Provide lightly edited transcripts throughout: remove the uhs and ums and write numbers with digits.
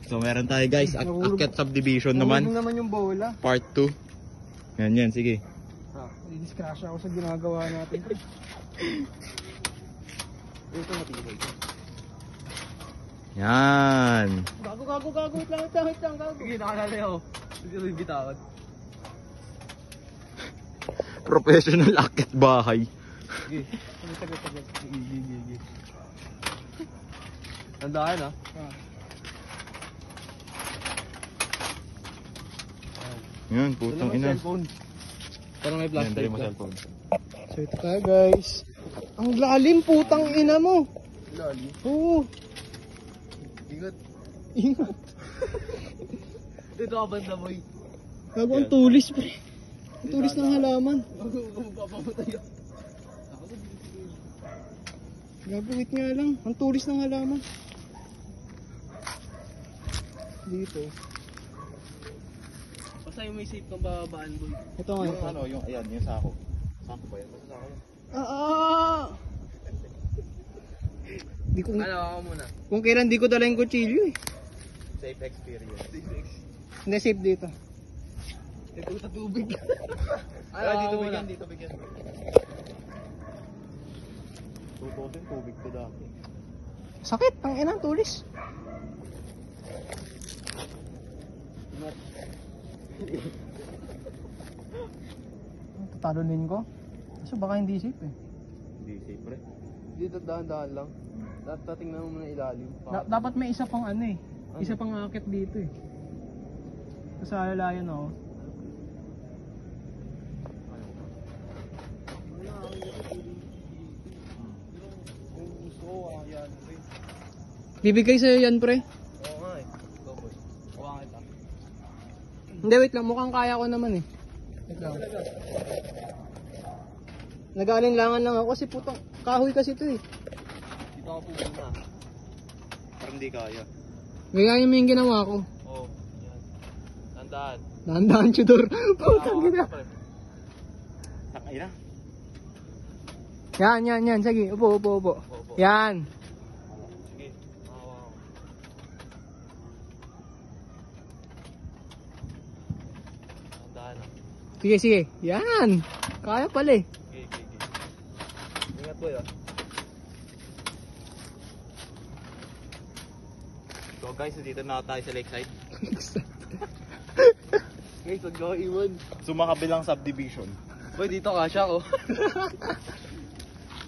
So meron tayo guys, Akyat Subdivision naman. Yung bola. Part 2. Yan, sige. Discrash ako sa ginagawa natin. Ito matibay. Yan. Gago. Wait lang, gago. Sige, nakalala ako. Hindi ko bitawan. Professional akyat bahay. Sige. Tagal. Gigi. Tandaan ha. Yan, putang ina. Parang may plastic. Dali mo cellphone. So ito tayo guys. Ang lalim, putang ina mo. Lalim? Oo. Ingat. Dito ka banda boy. Gago ang tulis pre. Ang tulis ng halaman. Magpapamatay ako. Gago, wait nga lang. Ang tulis ng halaman. Dito. Basta yung may safe kang babaan boy. Ito nga Yung ano, yung ayan, yung sako. Sako ba yan? Sako yan. Di ko ako muna. Kung kailan di ko dala yung kutsilyo eh. Safe experience. Hindi safe dito. Ito sa tubig. Dito bigyan. Tutusin tubig ko dati. Sakit, ang ina, tulis. Tatalunin ko. Kasi baka hindi safe eh. Hindi safe pre. Dito dahan-dahan lang. Tingnan mo muna ilalim. Dapat may isa pang ano eh. Isa pang akit dito eh. Kasi alalayan ako. Bibigay sa'yo yan pre. Oo nga eh. Ito boy. Huwag kita. Hindi, wait lang. Mukhang kaya ko naman eh. Wait lang. Nag-aalinlangan lang ako kasi putang kahoy kasi ito eh. Dito ako pumunta. Parang hindi kaya. Ganyan yung ginawa ko. Oo. Yan. Tandaan. Dahan-dahan chudor. Putang gina. Takay na. Yan. Sige, upo. Yan. Sige. Wow. Tandaan na. Sige. Yan. Kaya pala eh. Sige. Ingat boy ah. So guys, dito na tayo sa lakeside. Guys, wag ko iwan. Sumakabilang subdivision. Boy, dito kasya ko.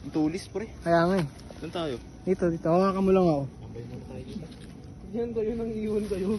Ang tulis pre. Kaya nga eh. Doon tayo. Dito. Hawakan mo lang ako. Tambay muna tayo dito. Diyan kayo nang iwan kayo.